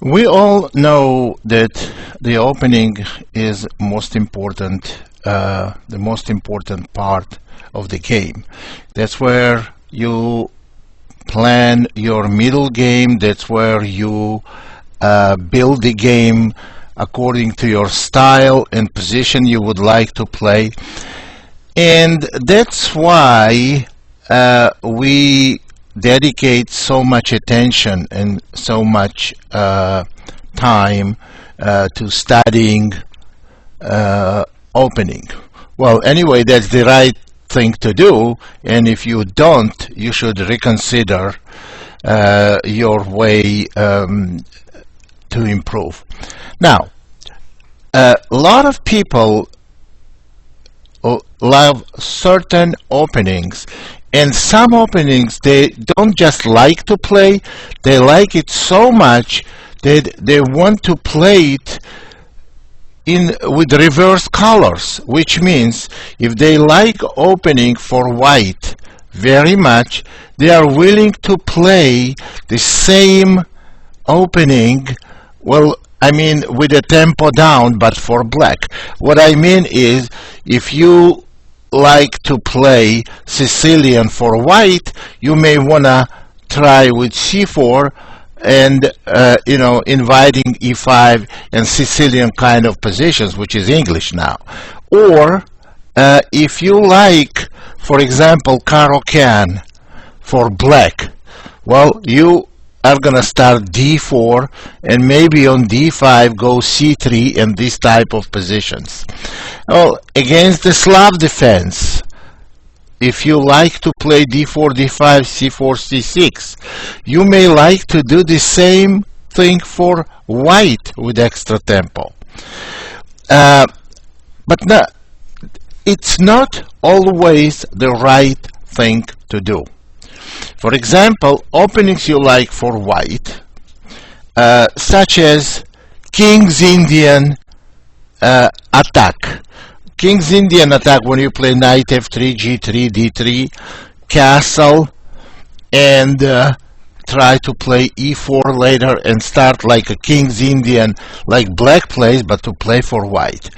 We all know that the opening is the most important part of the game. That's where you plan your middle game. That's where you build the game according to your style and position you would like to play. And that's why we dedicate so much attention and so much time to studying opening. Well, anyway, that's the right thing to do, and if you don't, you should reconsider your way to improve. Now, a lot of people love certain openings, and some openings they don't just like to play, they like it so much that they want to play it with reverse colors, which means if they like opening for white very much, they are willing to play the same opening, well, I mean with the tempo down, but for black. What I mean is, if you like to play Sicilian for white, you may wanna try with c4 and inviting e5 and Sicilian kind of positions, which is English now. Or if you like, for example, Caro-Kann for black, well, you are gonna start d4 and maybe on d5 go c3 and this type of positions. Well, against the Slav defense, if you like to play d4, d5, c4, c6, you may like to do the same thing for white with extra tempo. But no, it's not always the right thing to do. For example, openings you like for white, such as King's Indian attack. King's Indian attack, when you play knight f3, g3, d3, castle, and try to play e4 later and start like a King's Indian, like black plays, but to play for white.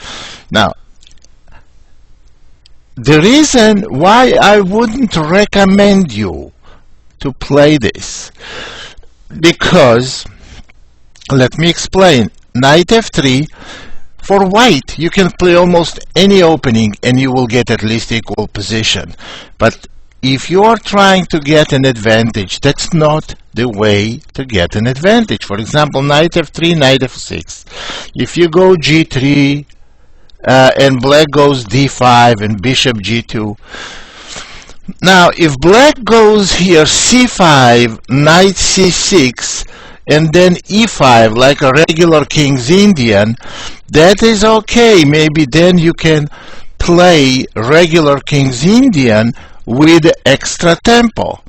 Now, the reason why I wouldn't recommend you to play this, because, let me explain, knight f3, for white, you can play almost any opening and you will get at least equal position. But if you are trying to get an advantage, that's not the way to get an advantage. For example, knight f3, knight f6. If you go g3 and black goes d5 and bishop g2. Now, if black goes here c5, knight c6, and then e5 like a regular King's Indian, that is okay. Maybe then you can play regular King's Indian with extra tempo.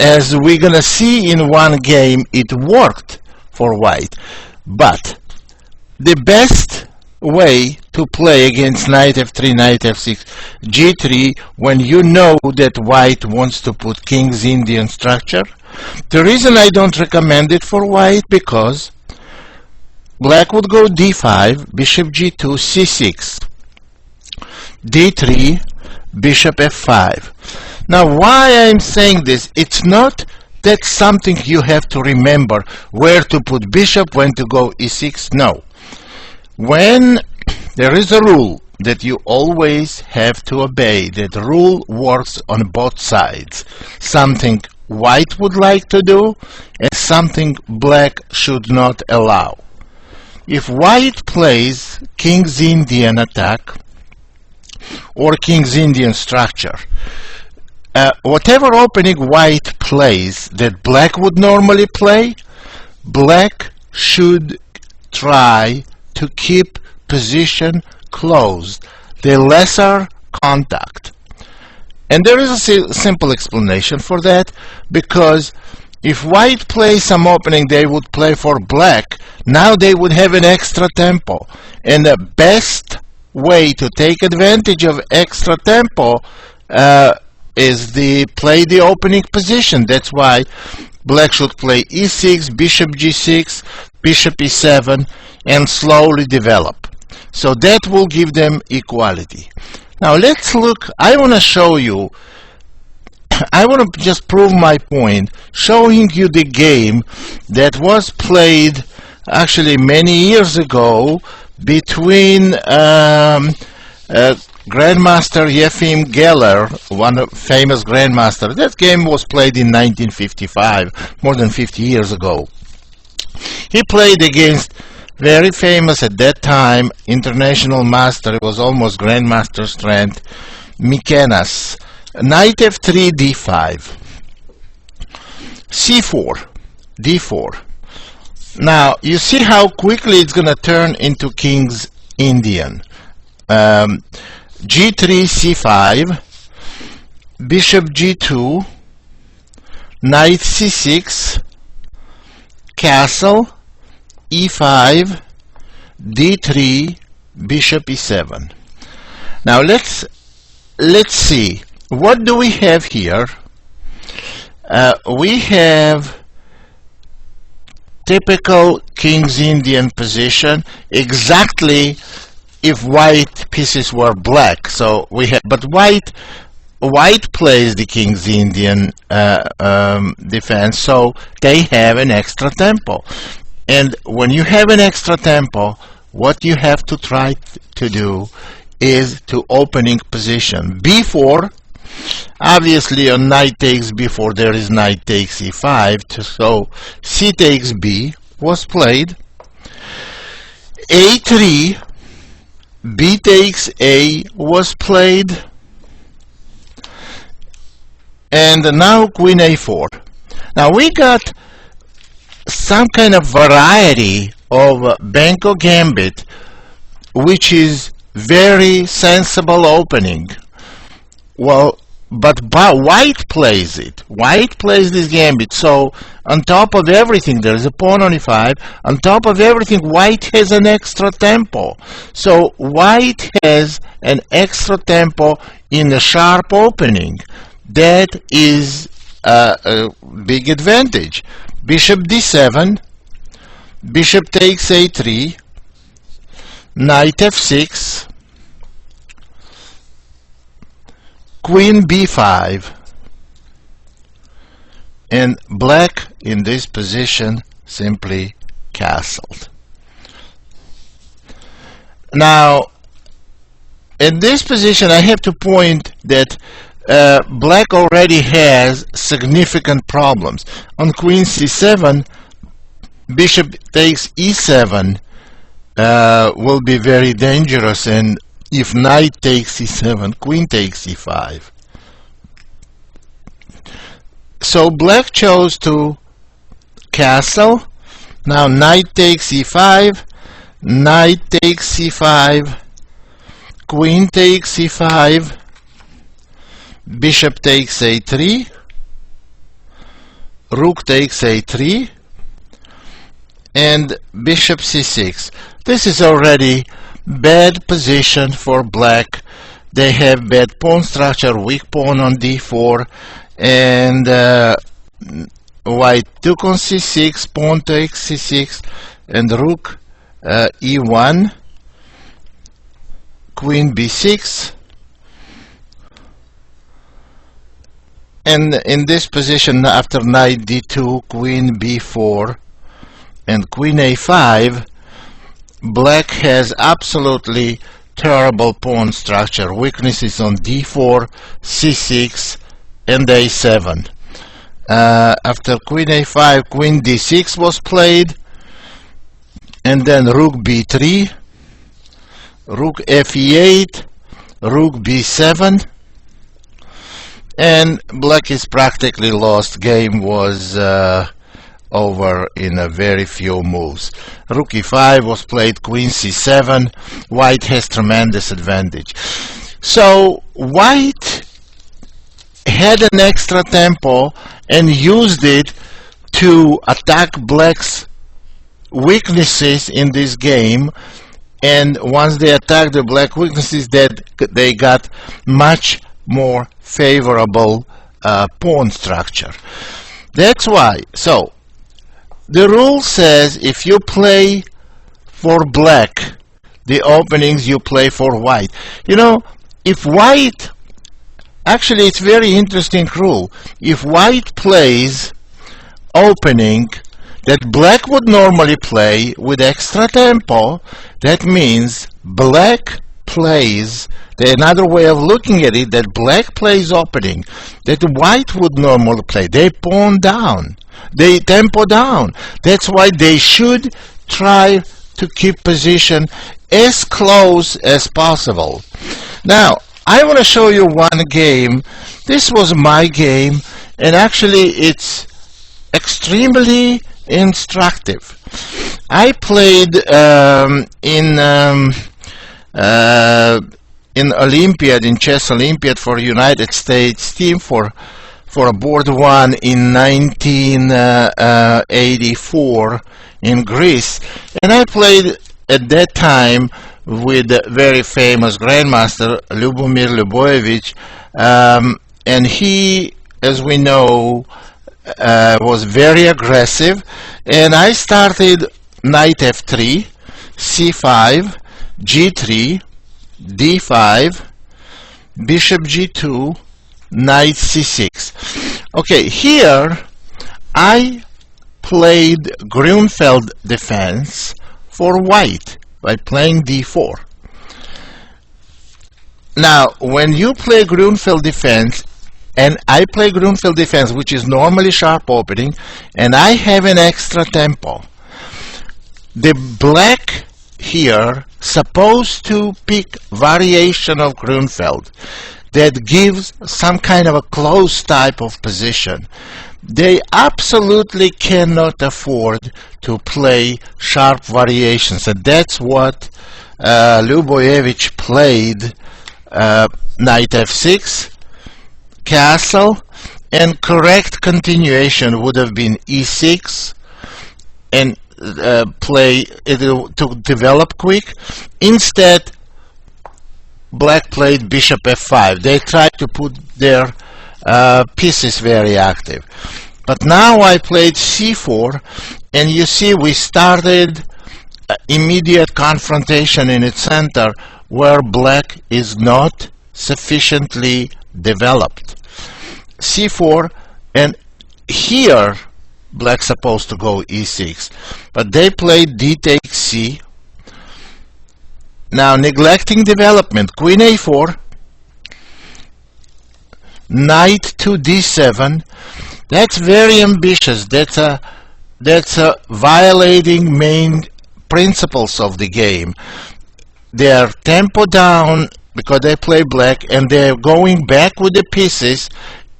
As we're gonna see in one game, it worked for white. But the best way to play against knight f3, knight f6, g3, when you know that white wants to put King's Indian structure. The reason I don't recommend it for white, because black would go d5, bishop g2, c6, d3, bishop f5. Now, why I'm saying this, it's not that something you have to remember where to put bishop, when to go e6. No. When there is a rule that you always have to obey, that rule works on both sides. Something white would like to do and something black should not allow. If white plays King's Indian attack or King's Indian structure, whatever opening white plays that black would normally play, black should try to keep position closed, the lesser contact. And there is a simple explanation for that, because if white plays some opening they would play for black, now they would have an extra tempo. And the best way to take advantage of extra tempo is play the opening position. That's why black should play e6, bishop g6, bishop e7, and slowly develop. So that will give them equality. Now let's look. I want to show you, I want to just prove my point, showing you the game that was played actually many years ago between Grandmaster Yefim Geller, one famous grandmaster. That game was played in 1955, more than 50 years ago. He played against very famous at that time international master. It was almost grandmaster strength, Mikenas. Knight f3, d5, c4, d4. Now you see how quickly it's going to turn into King's Indian. G3, c5, bishop g2, knight c6, castle, e5, d3, bishop e7. Now let's see, what do we have here? We have typical King's Indian position, exactly if white pieces were black. So we have, but white plays the King's Indian defense, so they have an extra tempo. And when you have an extra tempo, what you have to try to do is to opening position. b4, obviously on knight takes b4 there is knight takes e5, so c takes b was played. a3, b takes a was played, and now queen a4. Now we got some kind of variety of Benko gambit, which is very sensible opening. Well, but white plays it. White plays this gambit. So on top of everything, there is a pawn on e5. On top of everything, white has an extra tempo. So white has an extra tempo in a sharp opening. That is a big advantage. Bishop d7, bishop takes a3, knight f6, queen b5, and black in this position simply castled. Now in this position I have to point that black already has significant problems. On queen c7, bishop takes e7 will be very dangerous, and if knight takes e7, queen takes e5. So black chose to castle. Now knight takes e5, knight takes c5, queen takes e5, bishop takes a3, rook takes a3, and bishop c6. This is already bad position for black. They have bad pawn structure, weak pawn on d4, and white took on c6, pawn takes c6, and rook e1, queen b6. And in this position, after knight d2, queen b4, and queen a5, black has absolutely terrible pawn structure, weaknesses on d4, c6, and a7. After queen a5, queen d6 was played, and then rook b3, rook fe8, rook b7, and black is practically lost. Game was over in a very few moves. Rook e5 was played, queen c7. White has tremendous advantage. So white had an extra tempo and used it to attack black's weaknesses in this game, and once they attacked the black weaknesses, that they got much more favorable pawn structure. That's why. So the rule says if you play for black the openings, you play for white. You know, if white, actually it's very interesting rule. If white plays opening that black would normally play with extra tempo, that means black plays, another way of looking at it, that black plays opening that white would normally play. They pawn down, they tempo down. That's why they should try to keep position as close as possible. Now I want to show you one game. This was my game, and actually it's extremely instructive. I played in Olympiad, in Chess Olympiad for United States team for a board one in 1984 in Greece, and I played at that time with the very famous grandmaster Ljubomir Ljubojevic, and he, as we know, was very aggressive, and I started knight f3, c5, g3, d5, bishop g2, knight c6. Okay, here I played Grunfeld defense for white by playing d4. Now, when you play Grunfeld defense, and I play Grunfeld defense, which is normally sharp opening, and I have an extra tempo, the black here supposed to pick variation of Grunfeld that gives some kind of a close type of position. They absolutely cannot afford to play sharp variations, and that's what Ljubojevic played. Knight f6, castle, and correct continuation would have been e6 and play it to develop quick. Instead, black played bishop f5. They tried to put their pieces very active. But now I played c4, and you see we started immediate confrontation in its center where black is not sufficiently developed. c4, and here black's supposed to go e6, but they played d takes c. Now neglecting development, queen a4, knight to d7. That's very ambitious. That's a violating main principles of the game. They're tempo down because they play black, and they're going back with the pieces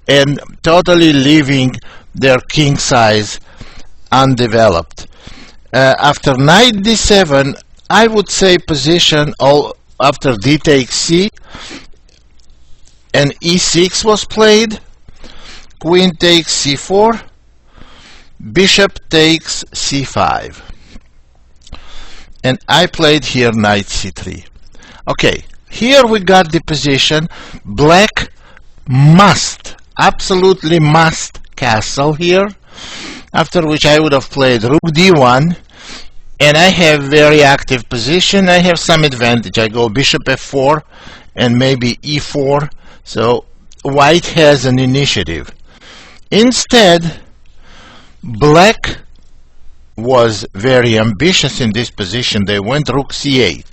and totally leaving their king size undeveloped. After knight d7, I would say position all after d takes c, and e6 was played, queen takes c4, bishop takes c5, and I played here knight c3. Okay, here we got the position. Black must, absolutely must castle here, after which I would have played rook d1, and I have very active position. I have some advantage. I go bishop f4 and maybe e4, so white has an initiative. Instead, black was very ambitious in this position. They went rook c8.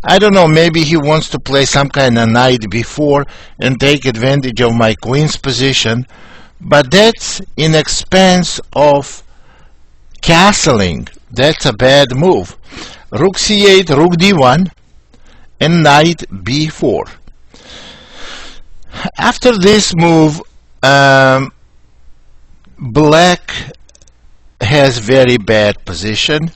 I don't know, maybe he wants to play some kind of knight before and take advantage of my queen's position, but that's in expense of castling. That's a bad move. Rook c8, rook d1, and knight b4. After this move, black has very bad position.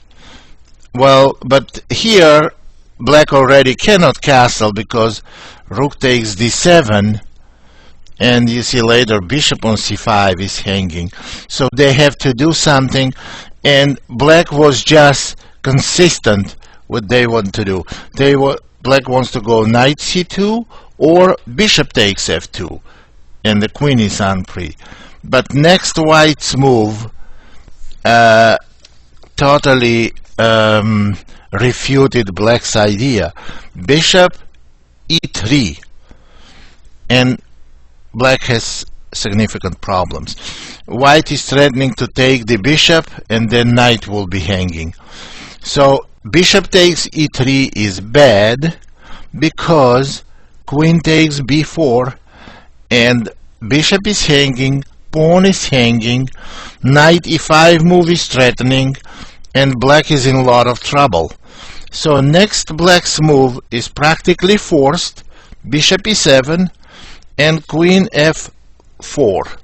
Well, but here black already cannot castle because rook takes d7, and you see later bishop on c5 is hanging, so they have to do something, and black was just consistent what they want to do. Black wants to go knight c2 or bishop takes f2, and the queen is unfree. but next white's move totally refuted black's idea. Bishop e3, and black has significant problems. White is threatening to take the bishop, and then knight will be hanging. So bishop takes e3 is bad because queen takes b4, and bishop is hanging, pawn is hanging, knight e5 move is threatening, and black is in a lot of trouble. So next black's move is practically forced, bishop e7 and queen f4.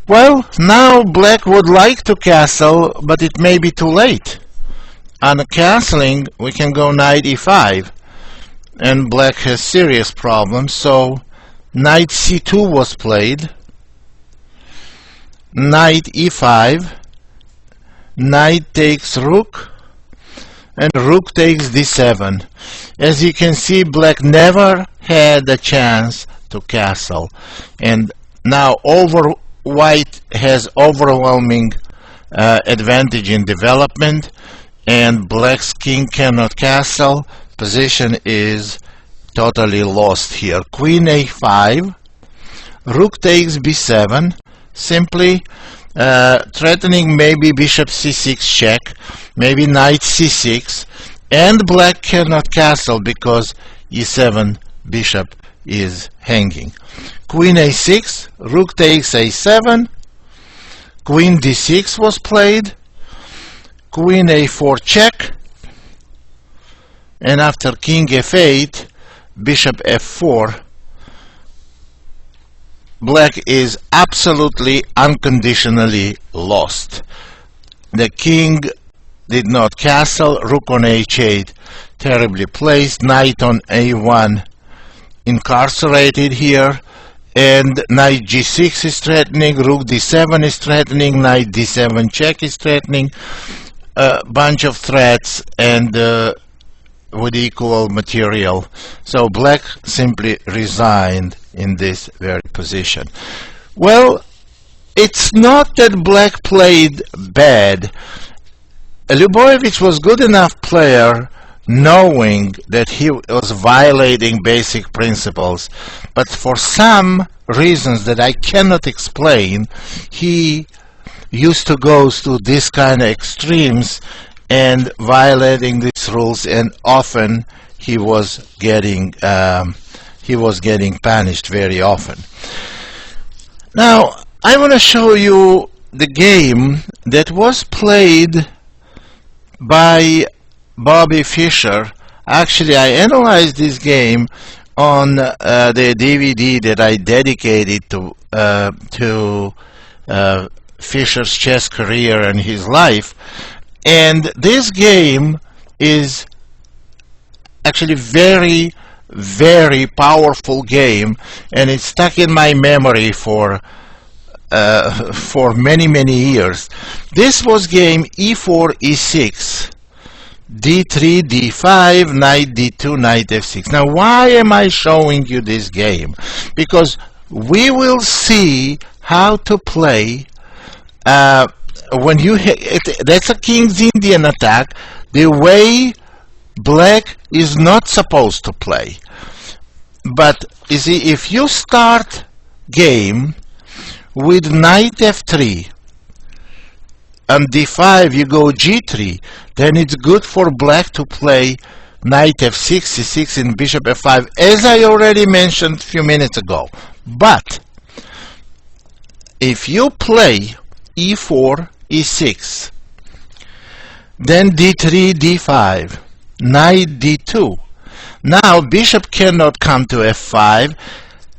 Well, now black would like to castle, but it may be too late. On castling, we can go knight e5, and black has serious problems, so knight c2 was played, knight e5, knight takes rook, and rook takes d7. As you can see, black never had a chance to castle, and now white has overwhelming advantage in development, and black's king cannot castle. Position is totally lost here. Queen a5, rook takes b7, simply threatening maybe bishop c6 check, maybe knight c6, and black cannot castle because e7 bishop is hanging. Queen a6, rook takes a7, queen d6 was played, queen a4 check, and after king f8, bishop f4, black is absolutely unconditionally lost. The king did not castle, rook on h8 terribly placed, knight on a1 incarcerated here, and knight g6 is threatening, rook d7 is threatening, knight d7 check is threatening, a bunch of threats, and with equal material. So black simply resigned in this very position. Well, it's not that black played bad. Lubojevich was good enough player knowing that he was violating basic principles, but for some reasons that I cannot explain, he used to go to this kind of extremes and violating these rules, and often he was getting punished very often. Now I want to show you the game that was played by Bobby Fischer. Actually, I analyzed this game on the DVD that I dedicated to Fischer's chess career and his life. And this game is actually very, very powerful game, and it's stuck in my memory for many years. This was game e4, e6, d3, d5, knight d2, knight f6. Now, why am I showing you this game? Because we will see how to play when you that's a King's Indian attack, the way black is not supposed to play. But you see, if you start game with knight f3 and d5, you go g3, then it's good for black to play knight f6, c6, and bishop f5, as I already mentioned a few minutes ago. But if you play e4, e6, then d3, d5, knight d2, now bishop cannot come to f5.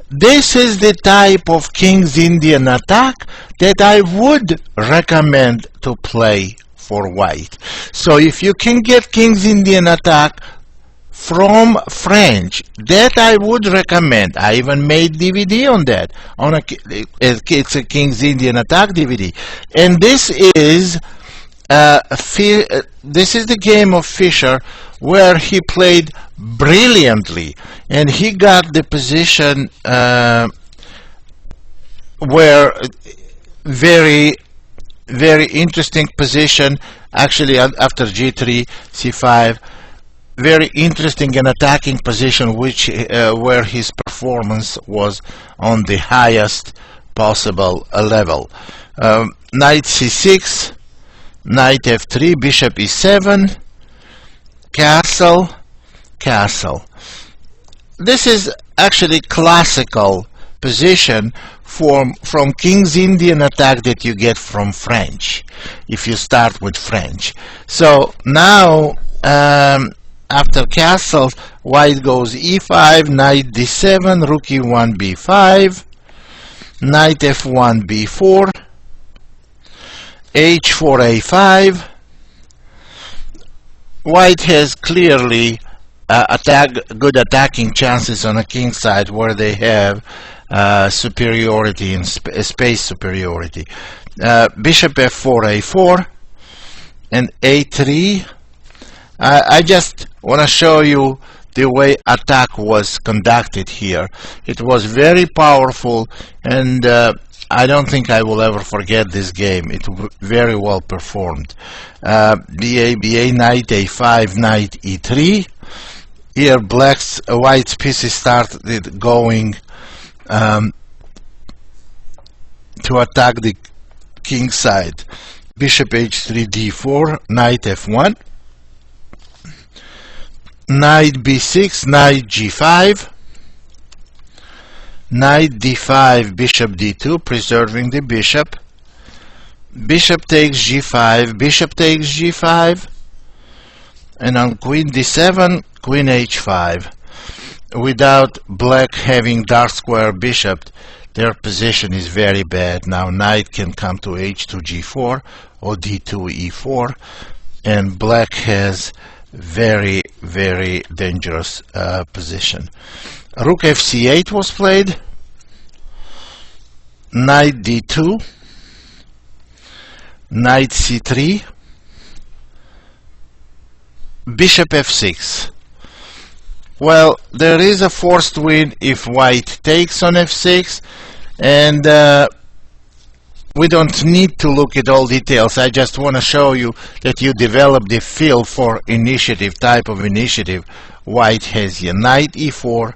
This is the type of King's Indian attack that I would recommend to play for white. So if you can get King's Indian attack from French, that I would recommend. I even made DVD on that. It's a King's Indian attack DVD. And this is the game of Fischer, where he played brilliantly, and he got the position were very interesting position. Actually, after g3, c5, very interesting and attacking position, which where his performance was on the highest possible level. Knight c6, knight f3, bishop e7, castle, castle. This is actually classical position from King's Indian attack that you get from French, if you start with French. So now, after castle, white goes e5, knight d7, rook e1, b5, knight f1, b4, h4, a5. White has clearly good attacking chances on the king side, where they have superiority in space superiority. Bishop f4, a4, and a3. I just want to show you the way attack was conducted here. It was very powerful, and I don't think I will ever forget this game. It was very well performed. BA, knight a5, knight e3. Here white's pieces started going to attack the king side. Bishop h3, d4, knight f1, knight b6, knight g5, knight d5, bishop d2, preserving the bishop. Bishop takes g5, bishop takes g5, and on queen d7, queen h5. Without black having dark square bishop, their position is very bad. Now knight can come to h2, g4, or d2, e4, and black has very dangerous position. Rook fc8 was played, knight d2, knight c3, bishop f6. Well, there is a forced win if white takes on f6, and we don't need to look at all details. I just want to show you that you develop the feel for initiative, type of initiative white has here. Knight e4,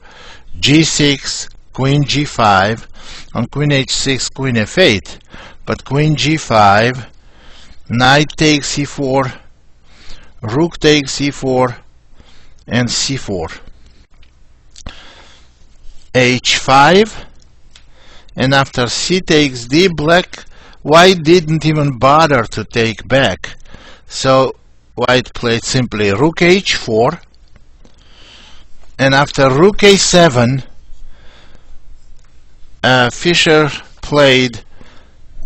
g6, queen g5, on queen h6, queen f8, but queen g5, knight takes e4, rook takes e4, and c4, h5, and after c takes d, white didn't even bother to take back, so white played simply rook h4, and after rook a7, Fischer played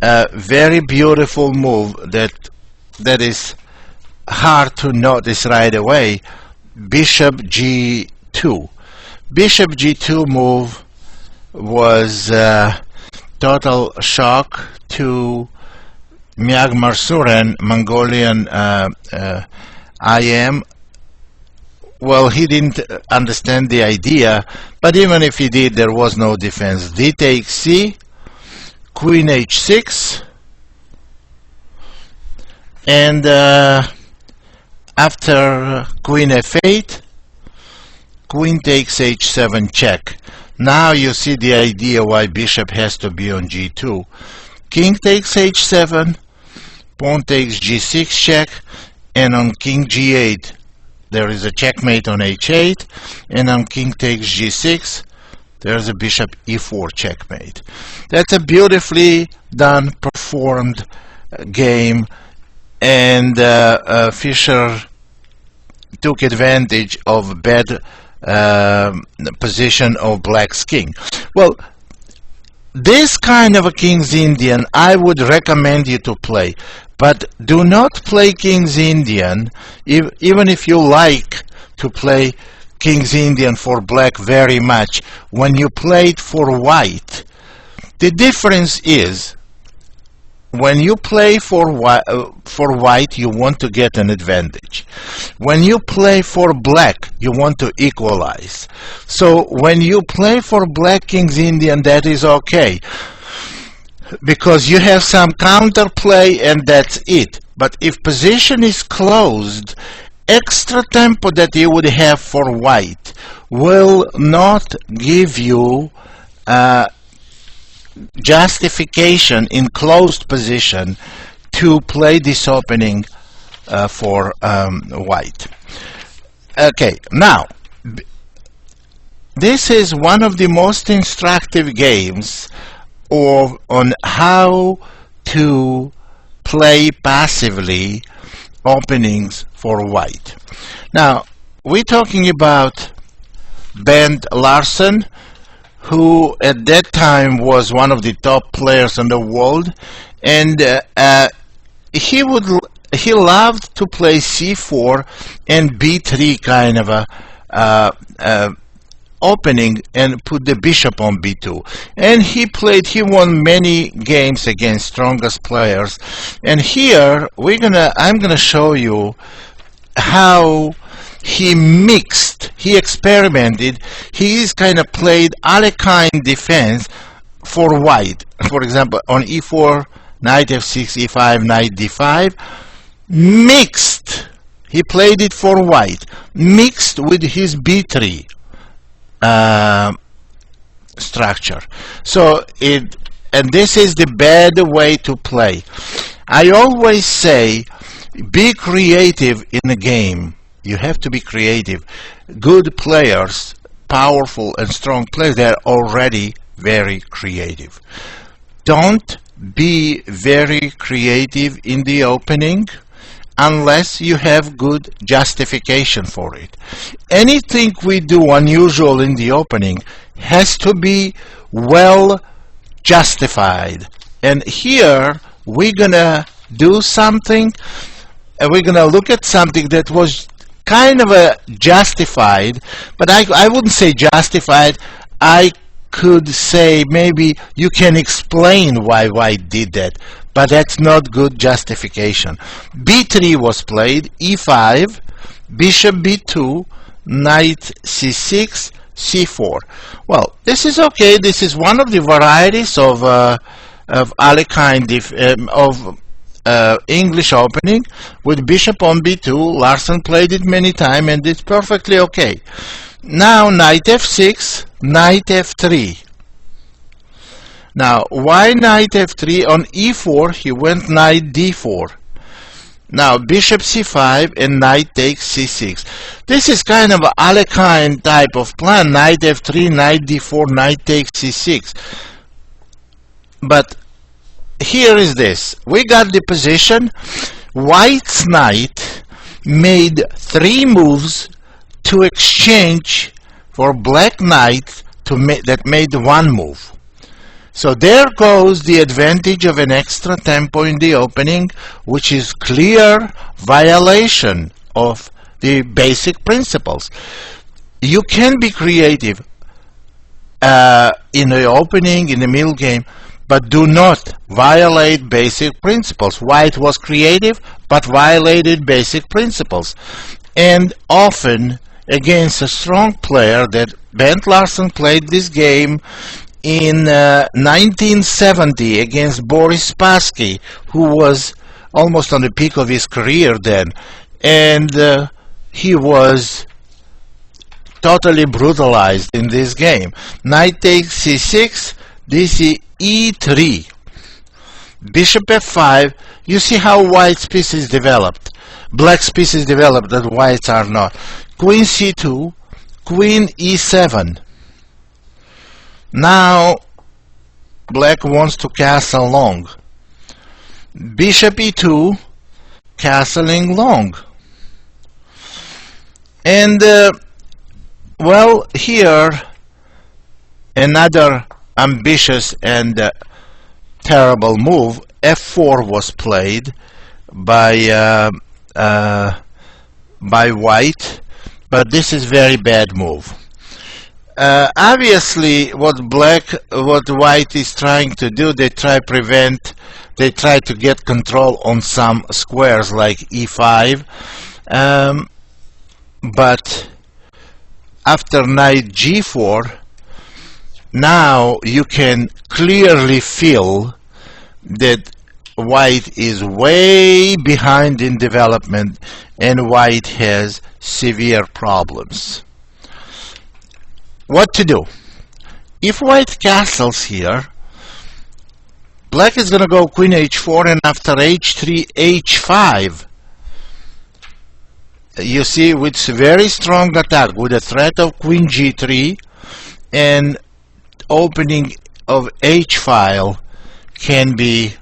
a very beautiful move that is hard to notice right away. Bishop g2. Bishop g2 move was total shock to Myanmar Suren, Mongolian IM. Well, he didn't understand the idea, but even if he did, there was no defense. D takes c, queen h6, and after queen f8, queen takes h7 check. Now you see the idea why bishop has to be on g2. King takes h7, pawn takes g6 check, and on king g8 there is a checkmate on h8, and on king takes g6 there's a bishop e4 checkmate. That's a beautifully done, performed game, and Fischer took advantage of bad position of black's king. Well, this kind of a King's Indian I would recommend you to play, but do not play King's Indian even if you like to play King's Indian for black very much. When you play it for white, the difference is when you play for white, you want to get an advantage. When you play for black, you want to equalize. So when you play for black King's Indian, that is okay. because you have some counterplay and that's it. But if position is closed, extra tempo that you would have for white will not give you justification in closed position to play this opening for white. Okay, now this is one of the most instructive games on how to play passively openings for white. Now we're talking about Bent Larsen, who at that time was one of the top players in the world, and he loved to play c4 and b3 kind of a opening and put the bishop on b2. And he won many games against strongest players. And here I'm gonna show you how he experimented. He's kind of played Alekhine defense for white. For example, on e4, knight f6, e5, knight d5, mixed. He played it for white, mixed with his b3 structure. So and this is the bad way to play. I always say, be creative in a game. You have to be creative. Good players, powerful and strong players, they're already very creative. Don't be very creative in the opening unless you have good justification for it. Anything we do unusual in the opening has to be well justified. And here we're gonna do something, and we're gonna look at something that was kind of a justified, but I wouldn't say justified. I could say maybe you can explain why white did that, but that's not good justification. b3 was played, e5, bishop b2, knight c6, c4. Well, this is okay. This is one of the varieties of Alekhine English opening with bishop on b2. Larsen played it many times and it's perfectly okay. Now knight f6, knight f3. Now why knight f3? On e4 he went knight d4. Now bishop c5 and knight takes c6. This is kind of an Alekhine type of plan. Knight f3, knight d4, knight takes c6. But here is this. We got the position. White's knight made 3 moves to exchange for black knight that made 1 move. So there goes the advantage of an extra tempo in the opening, which is clear violation of the basic principles. You can be creative in the opening, in the middle game, but do not violate basic principles. White was creative, but violated basic principles. And often, against a strong player, that Bent Larsen played this game in 1970 against Boris Spassky, who was almost on the peak of his career then. And he was totally brutalized in this game. Knight takes c6, this is e3, bishop f5. You see how white's piece is developed. Black's piece is developed that white's are not. Queen c2, queen e7. Now black wants to castle long. Bishop e2, castling long. And well, here another ambitious and terrible move. f4 was played by white, but this is very bad move. Obviously, what white is trying to do, they try to get control on some squares like e5, but after knight g4, now you can clearly feel that white is way behind in development and white has severe problems. What to do? If white castles here, black is going to go queen h4, and after h3, h5. You see, with very strong attack, with a threat of queen g3 and opening of h-file can be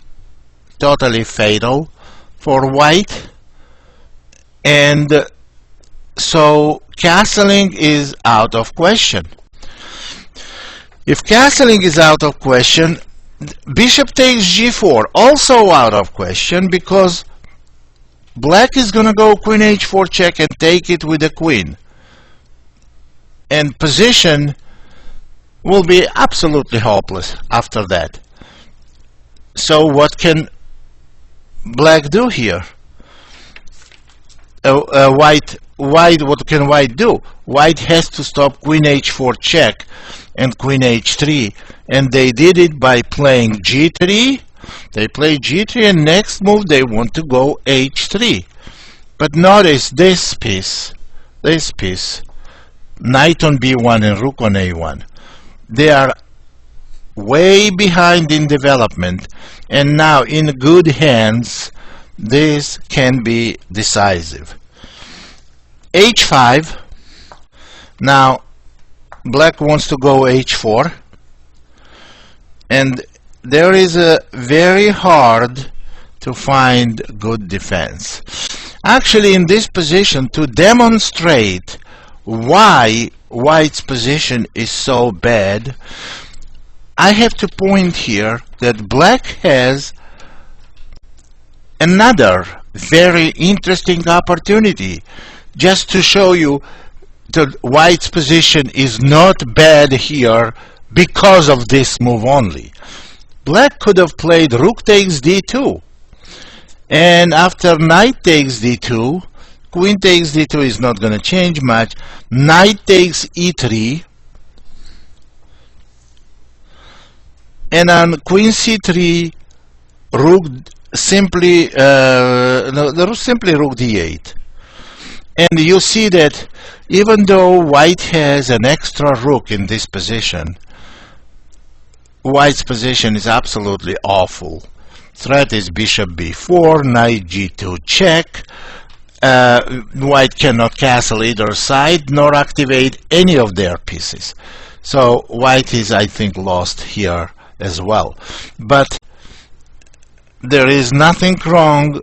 totally fatal for white. And so castling is out of question. If castling is out of question, bishop takes g4, also out of question, because black is going to go queen h4 check and take it with the queen. And position will be absolutely hopeless after that. So what can black do here? What can white do? White has to stop queen h4 check and queen h3, and they did it by playing g3. They play g3, and next move they want to go h3. But notice this piece, knight on b1 and rook on a1. They are way behind in development, and now in good hands this can be decisive. h5. Now black wants to go h4, and there is a very hard to find good defense. Actually, in this position, to demonstrate why white's position is so bad, I have to point here that black has another very interesting opportunity, just to show you that white's position is not bad here because of this move only. Black could have played rook takes d2, and after knight takes d2, queen takes d2 is not going to change much. Knight takes e3, and on queen c3, rook simply simply rook d8. And you see that even though white has an extra rook in this position, white's position is absolutely awful. Threat is bishop b4, knight g2 check. White cannot castle either side nor activate any of their pieces. So white is, I think, lost here as well. But there is nothing wrong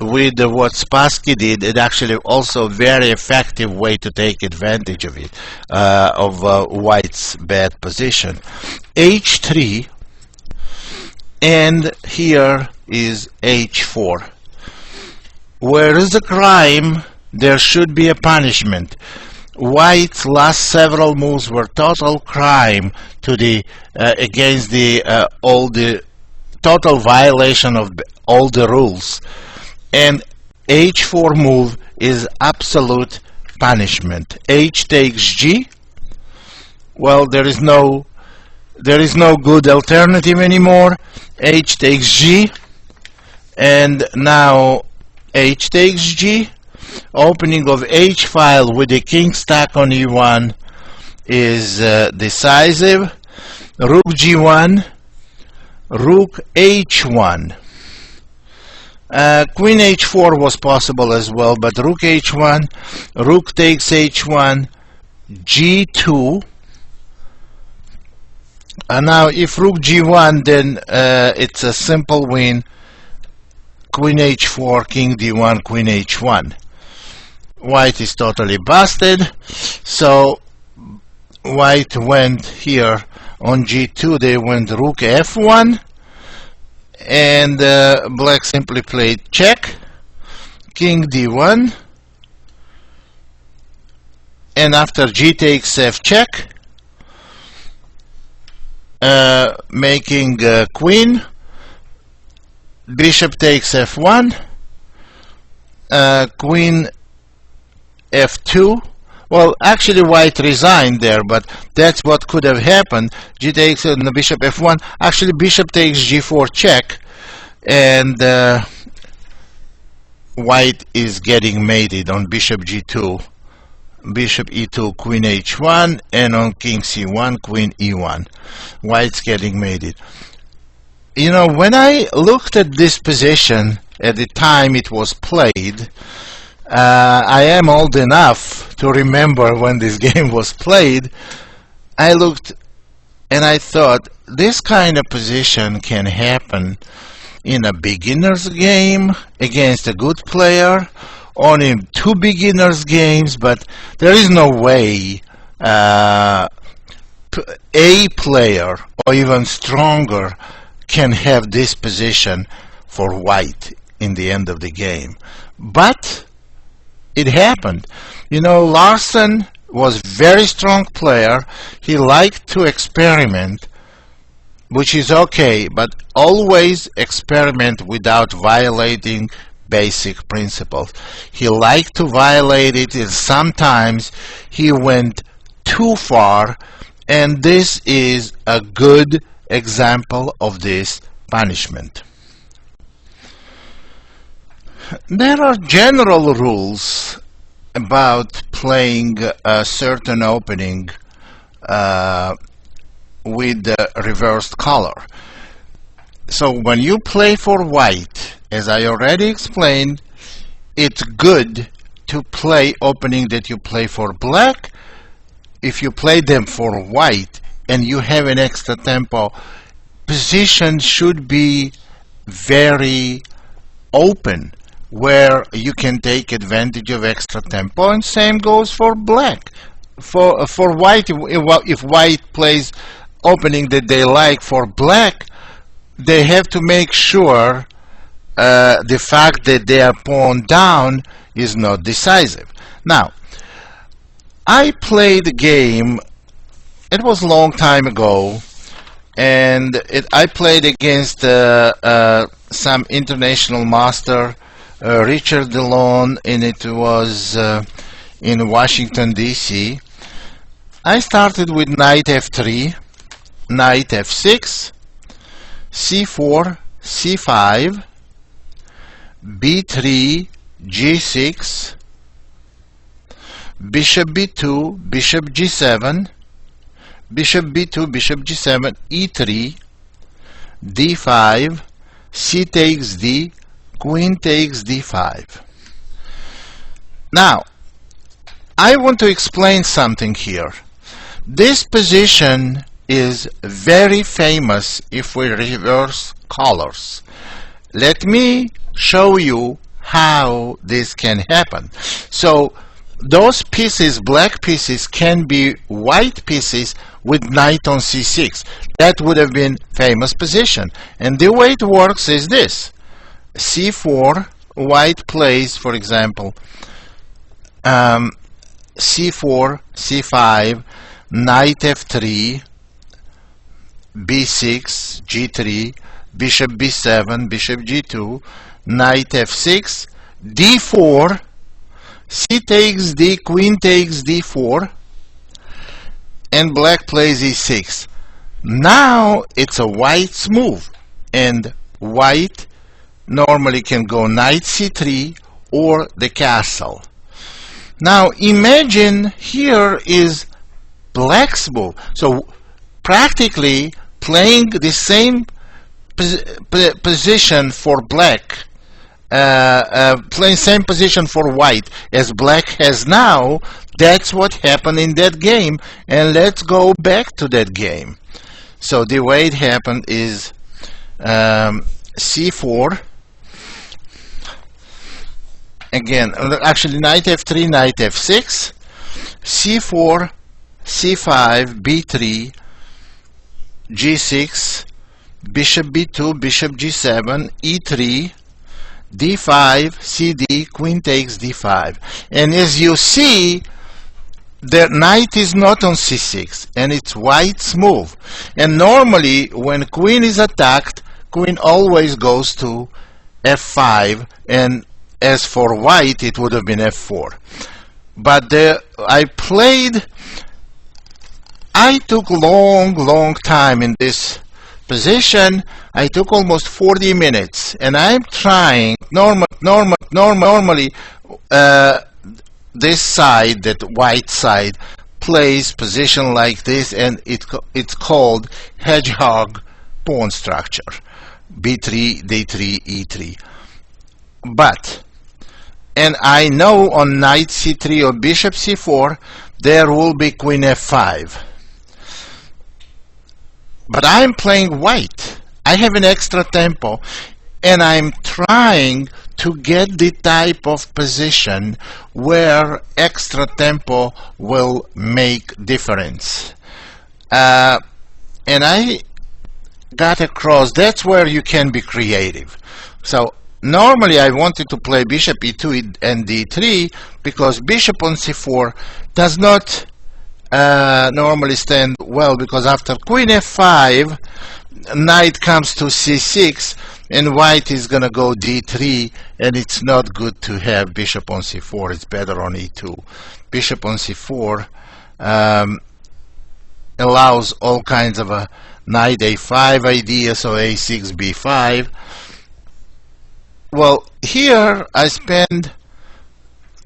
with what Spassky did. It actually also a very effective way to take advantage of it, of white's bad position. h3, and here is h4. Where is the crime, there should be a punishment. White's last several moves were total crime to the against the all the total violation of all the rules, and h4 move is absolute punishment. H takes g. Well, there is no good alternative anymore. H takes g, and now h takes g. Opening of h file with the king stack on e1 is decisive. Rook g1, rook h1. Queen h4 was possible as well, but rook h1, rook takes h1, g2. Now if rook g1, then it's a simple win. Queen h4, king d1, queen h1. White is totally busted, so white went here on g2. They went rook f1, and black simply played check, king d1, and after g takes f check, making queen, bishop takes f1, queen f2. Well, actually white resigned there, but that's what could have happened. G takes and the bishop f1. Actually bishop takes g4 check, and white is getting mated on bishop g2, bishop e2, queen h1, and on king c1, queen e1. White's getting mated. You know, when I looked at this position at the time it was played, I am old enough to remember when this game was played. I looked and I thought, this kind of position can happen in a beginner's game against a good player, or in two beginners games, but there is no way a player or even stronger can have this position for white in the end of the game. But it happened. You know, Larsen was very strong player. He liked to experiment, which is okay, but always experiment without violating basic principles. He liked to violate it, and sometimes he went too far, and this is a good example of this punishment. There are general rules about playing a certain opening with the reversed color. So when you play for white, as I already explained, it's good to play opening that you play for black. If you play them for white and you have an extra tempo, position should be very open, where you can take advantage of extra tempo, and same goes for black. For white, if white plays opening that they like for black, they have to make sure the fact that they are pawn down is not decisive. Now, I played a game, it was a long time ago, and I played against some international master, Richard Delon, and it was in Washington, D.C. I started with knight f3, knight f6, c4, c5, b3, g6, bishop b2, bishop g7, bishop b2, bishop g7, e3, d5, c takes d, queen takes d5. Now, I want to explain something here. This position is very famous if we reverse colors. Let me show you how this can happen. So those pieces, black pieces, can be white pieces with knight on c6. That would have been famous position. And the way it works is this. c4, white plays, for example, c4, c5, knight f3, b6, g3, bishop b7, bishop g2, knight f6, d4, c takes d, queen takes d4, and black plays e6. Now it's a white's move, and white normally can go knight c3 or the castle. Now imagine here is black's move. So practically playing the same position for black, playing same position for white as black has now. That's what happened in that game, and let's go back to that game. So the way it happened is c4, again, actually knight f3, knight f6, c4, c5, b3, g6, bishop b2, bishop g7, e3, d5, cd, queen takes d5. And as you see, the knight is not on c6, and it's white's move. And normally, when queen is attacked, queen always goes to f5, and as for white, it would have been f4. but I took long time in this position. I took almost 40 minutes, and I'm trying normally this side, that white side, plays position like this, and it's called hedgehog pawn structure, b3, d3, e3. But, and I know on knight c3 or bishop c4 there will be queen f5. But I'm playing white. I have an extra tempo, and I'm trying to get the type of position where extra tempo will make difference. And I got across, that's where you can be creative. So normally I wanted to play bishop e2 and d3 because bishop on c4 does not normally stand well, because after queen f5 knight comes to c6 and white is gonna go d3, and it's not good to have bishop on c4. It's better on e2. Bishop on c4 allows all kinds of a knight a5 idea, so a6 b5. Well, here I spend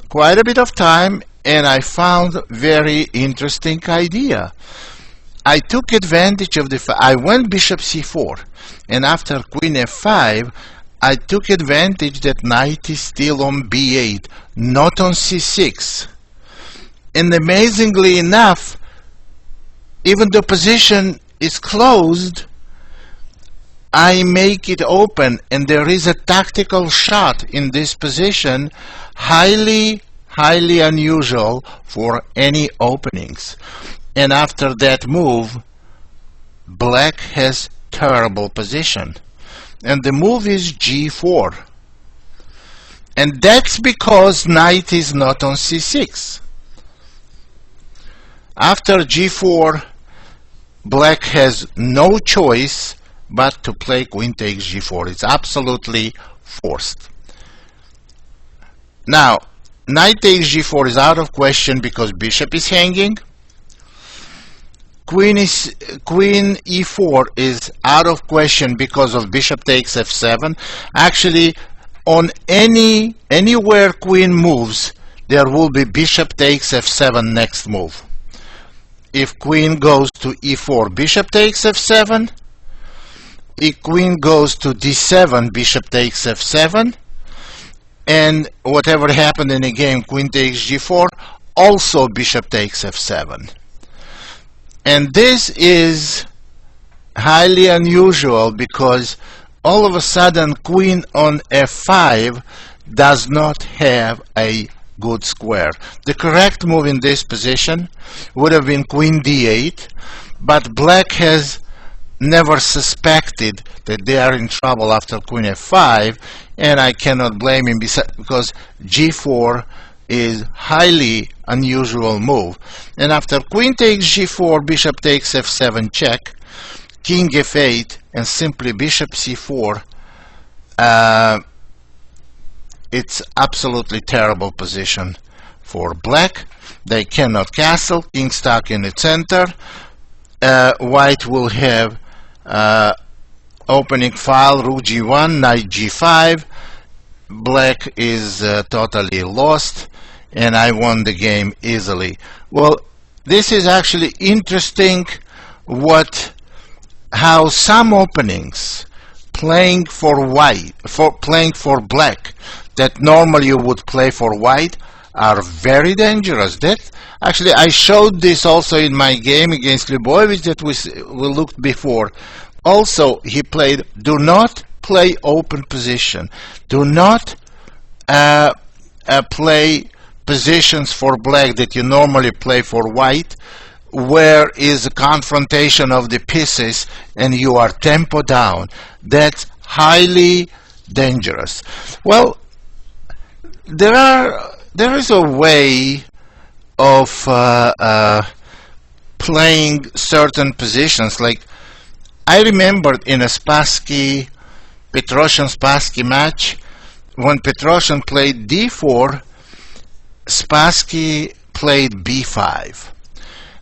quite a bit of time, and I found very interesting idea. I took advantage of I went bishop c4, and after queen f5 I took advantage that knight is still on b8, not on c6. And amazingly enough, even the position is closed, I make it open, and there is a tactical shot in this position, highly unusual for any openings. And after that move, black has terrible position, and the move is g4, and that's because knight is not on c6. After g4, black has no choice but to play queen takes g4. It's absolutely forced. Now knight takes g4 is out of question because bishop is hanging. Queen e4 is out of question because of bishop takes f7. Actually, on anywhere queen moves, there will be bishop takes f7 next move. If queen goes to e4, bishop takes f7. If queen goes to d7, bishop takes f7. And whatever happened in the game, queen takes g4, also bishop takes f7. And this is highly unusual because all of a sudden queen on f5 does not have a good square. The correct move in this position would have been queen d8, but black has never suspected that they are in trouble after queen f5, and I cannot blame him because g4 is highly unusual move. And after queen takes g4, bishop takes f7 check, king f8, and simply bishop c4, it's absolutely terrible position for black. They cannot castle, king stuck in the center. White will have opening file, rook g1, knight g5. Black is totally lost, and I won the game easily. Well, this is actually interesting how some openings playing for black that normally you would play for white are very dangerous. That actually, I showed this also in my game against Lyubovic that we looked before. Also, he played, do not play open position. Do not play positions for black that you normally play for white, where is a confrontation of the pieces and you are tempo down. That's highly dangerous. Well, there is a way of playing certain positions. Like, I remembered in a Petrosian-Spassky match, when Petrosian played d4, Spassky played b5.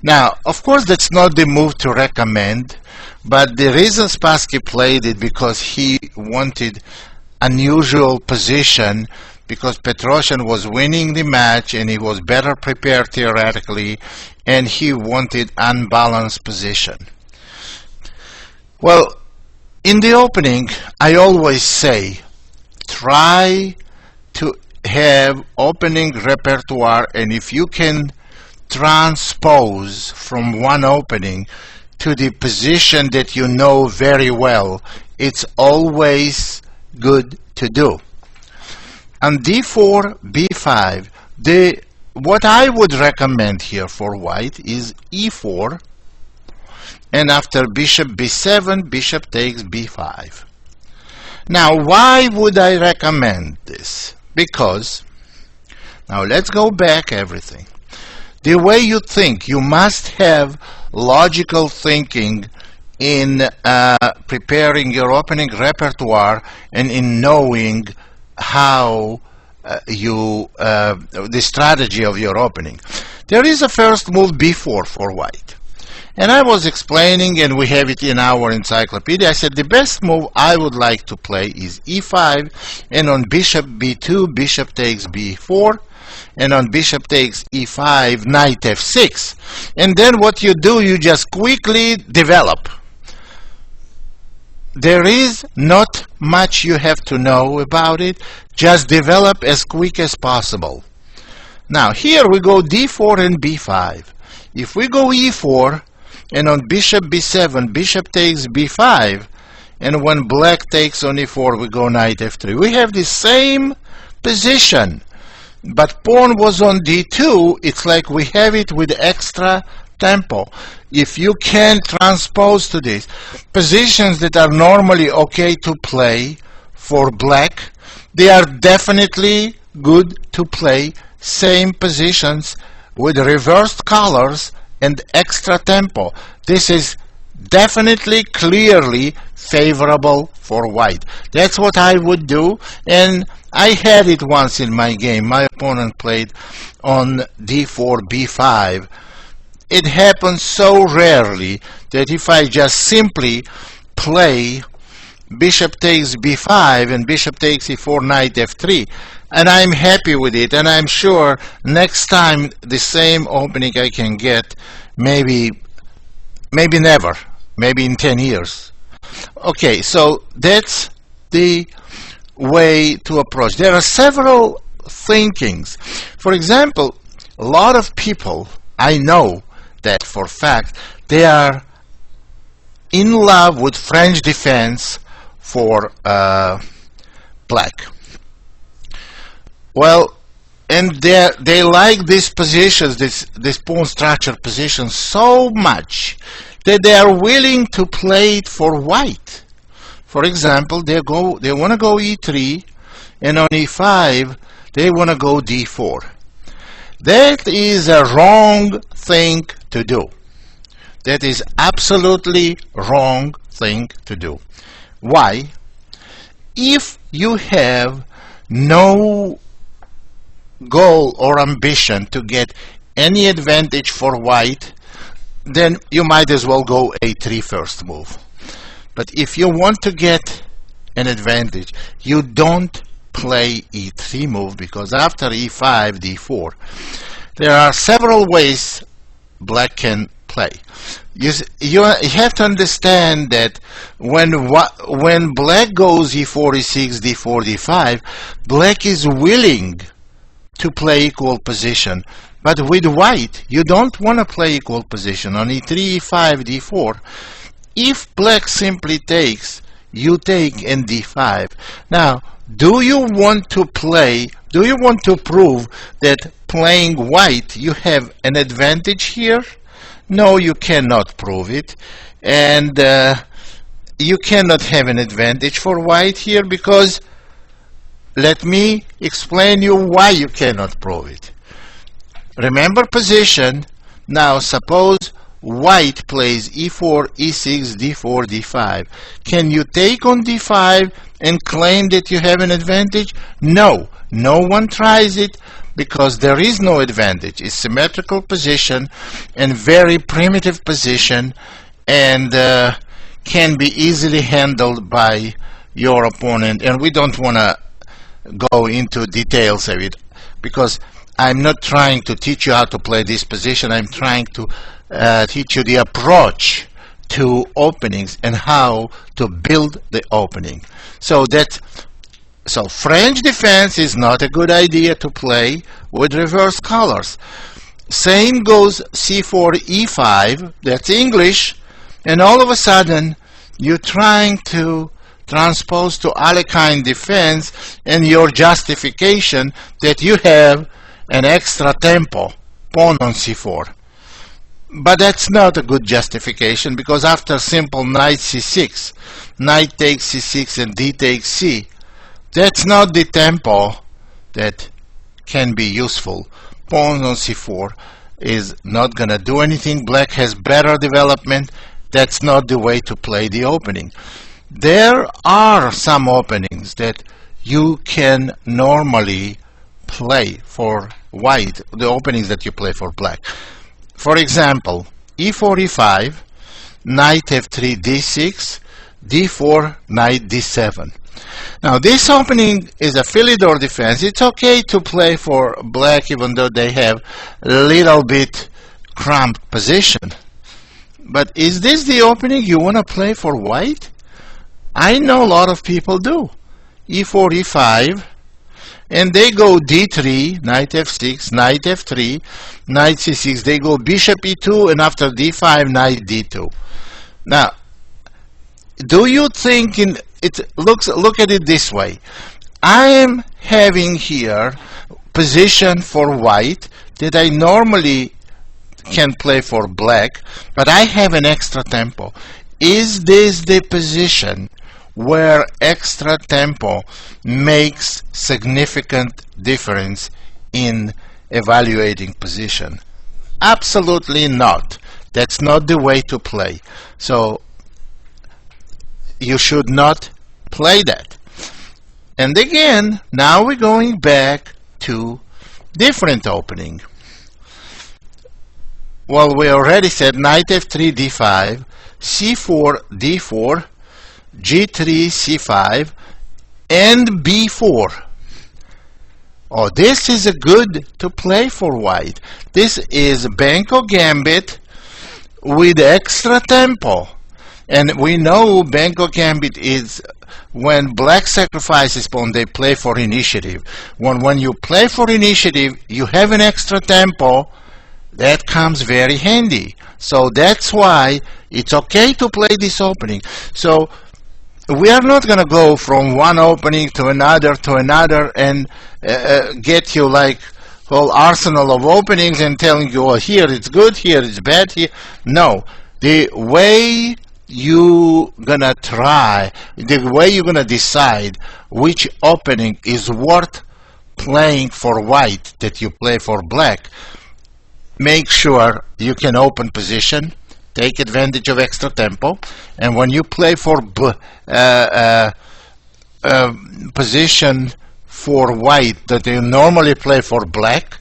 Now, of course, that's not the move to recommend, but the reason Spassky played it because he wanted unusual position, because Petrosian was winning the match and he was better prepared theoretically, and he wanted unbalanced position. Well, in the opening, I always say, try to have opening repertoire, and if you can transpose from one opening to the position that you know very well, it's always good to do. On d4, b5, what I would recommend here for white is e4, and after bishop b7, bishop takes b5. Now, why would I recommend this? Because, now let's go back everything. The way you think, you must have logical thinking in preparing your opening repertoire and in knowing how the strategy of your opening. There is a first move b4 for white. And I was explaining, and we have it in our encyclopedia, I said the best move I would like to play is e5, and on bishop b2, bishop takes b4, and on bishop takes e5, knight f6. And then what you do, you just quickly develop. There is not much you have to know about it, just develop as quick as possible. Now here we go d4 and b5. If we go e4, and on bishop b7, bishop takes b5, and when black takes on e4, we go knight f3. We have the same position, but pawn was on d2. It's like we have it with extra tempo. If you can transpose to this positions that are normally okay to play for black, they are definitely good to play same positions with reversed colors and extra tempo. This is definitely, clearly favorable for white. That's what I would do, and I had it once in my game. My opponent played on d4, b5. It happens so rarely that if I just simply play bishop takes b5 and bishop takes e4, knight f3, and I'm happy with it, and I'm sure next time the same opening I can get, maybe never, maybe in 10 years. Okay, so that's the way to approach. There are several thinkings. For example, a lot of people, I know that for fact, they are in love with French defense for black. Well, and they like these positions, this pawn structure position so much that they are willing to play it for white. For example, they want to go e3, and on e5 they want to go d4. That is a wrong thing to do. That is absolutely wrong thing to do. Why? If you have no goal or ambition to get any advantage for white, then you might as well go a3 first move. But if you want to get an advantage, you don't play e3 move, because after e5, d4, there are several ways black can play. You have to understand that when black goes e4, e6, d4, d5, black is willing to play equal position. But with white, you don't want to play equal position. On e3, e5, d4, if black simply takes, you take in d5. Now, do you want to prove that playing white you have an advantage here? No, you cannot prove it. And you cannot have an advantage for white here, because let me explain you why you cannot prove it. Remember position. Now suppose white plays e4, e6, d4, d5. Can you take on d5 and claim that you have an advantage? No, no one tries it. because there is no advantage. It's symmetrical position and very primitive position, and can be easily handled by your opponent. And we don't want to go into details of it, because I'm not trying to teach you how to play this position. I'm trying to teach you the approach to openings and how to build the opening. So French defense is not a good idea to play with reverse colors. Same goes c4, e5, that's English, and all of a sudden you're trying to transpose to Alekhine defense, and your justification that you have an extra tempo, pawn on c4. But that's not a good justification, because after simple knight c6, knight takes c6 and d takes c, that's not the tempo that can be useful. Pawn on c4 is not gonna do anything. Black has better development. That's not the way to play the opening. There are some openings that you can normally play for white, the openings that you play for black. For example, e4, e5, knight f3, d6, d4, knight d7. Now this opening is a Philidor defense. It's okay to play for black even though they have a little bit cramped position. But is this the opening you want to play for white? I know a lot of people do. e4, e5, and they go d3, knight f6, knight f3, knight c6. They go bishop e2, and after d5, knight d2. Now, do you think look at it this way? I am having here position for white that I normally can play for black, but I have an extra tempo. Is this the position where extra tempo makes significant difference in evaluating position? Absolutely not. That's not the way to play. So you should not play that. And again, now we're going back to different opening. Well, we already said knight f3, d5, c4, d4, g3, c5, and b4. Oh, this is a good to play for white. This is Benko Gambit with extra tempo. And we know Benko Gambit is when black sacrifices pawn, they play for initiative. When you play for initiative, you have an extra tempo. That comes very handy. So that's why it's okay to play this opening. So we are not going to go from one opening to another and get you like whole arsenal of openings and telling you, oh, here it's good, here it's bad, here. No. The way you gonna try, the way you're gonna decide which opening is worth playing for white that you play for black, make sure you can open position, take advantage of extra tempo, and when you play for position for white that you normally play for black,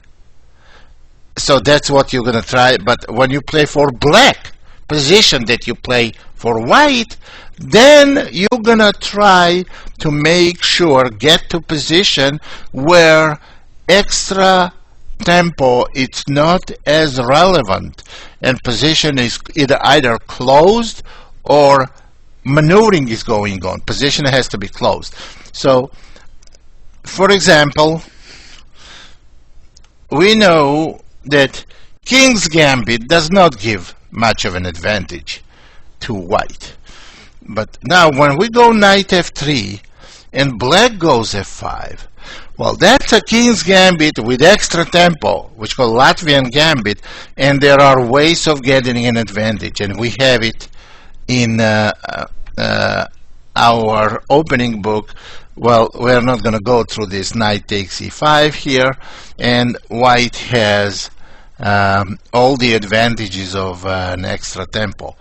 so that's what you're going to try. But when you play for black position that you play for white, then you're going to try to make sure get to position where extra tempo it's not as relevant and position is either closed or maneuvering is going on. Position has to be closed. So for example, we know that King's Gambit does not give much of an advantage to white. But now when we go knight f3 and black goes f5, well, that's a King's Gambit with extra tempo, which is called Latvian Gambit, and there are ways of getting an advantage, and we have it in our opening book. Well, we're not going to go through this. Knight takes e5 here, and white has all the advantages of an extra tempo.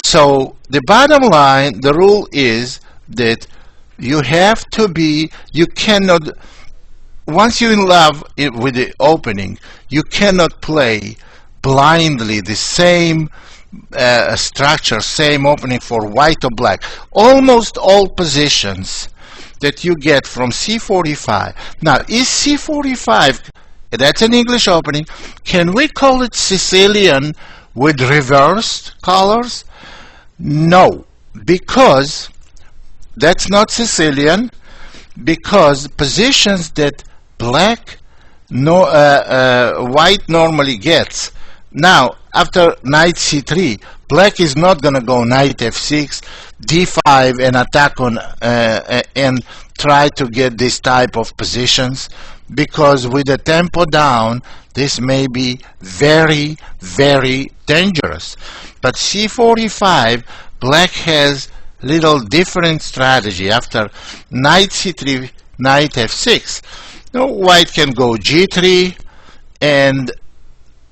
So the bottom line, the rule is that you have to be, you cannot once you're in love with the opening, you cannot play blindly the same structure, same opening for white or black. Almost all positions that you get from C45. Now, is C45, that's an English opening, can we call it Sicilian with reversed colors? No, because that's not Sicilian, because positions that white normally gets. Now, after knight c3, black is not going to go knight f6, d5, and attack on and try to get this type of positions, because with the tempo down, this may be very, very dangerous. But c45, black has little different strategy. After knight c3, knight f6, now white can go g3, and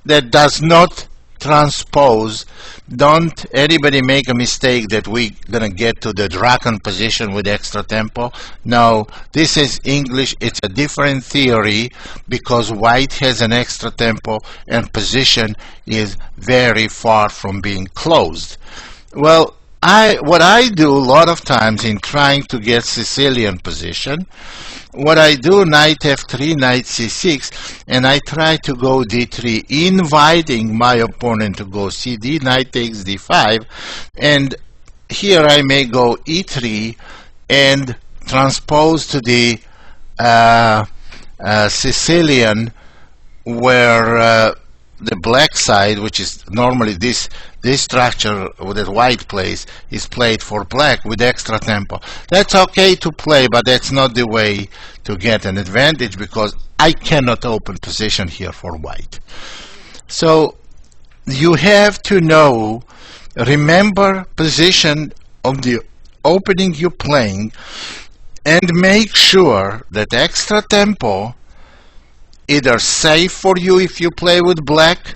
that does not transpose. Don't anybody make a mistake that we're gonna get to the Draken position with extra tempo. No, this is English. It's a different theory, because white has an extra tempo and position is very far from being closed. Well, what I do a lot of times in trying to get Sicilian position, what I do, knight f3, knight c6, and I try to go d3, inviting my opponent to go cd, knight takes d5, and here I may go e3 and transpose to the Sicilian, where the black side, which is normally this structure that white plays, is played for black with extra tempo. That's okay to play, but that's not the way to get an advantage, because I cannot open position here for white. So you have to know, remember position of the opening you're playing, and make sure that extra tempo either safe for you if you play with black,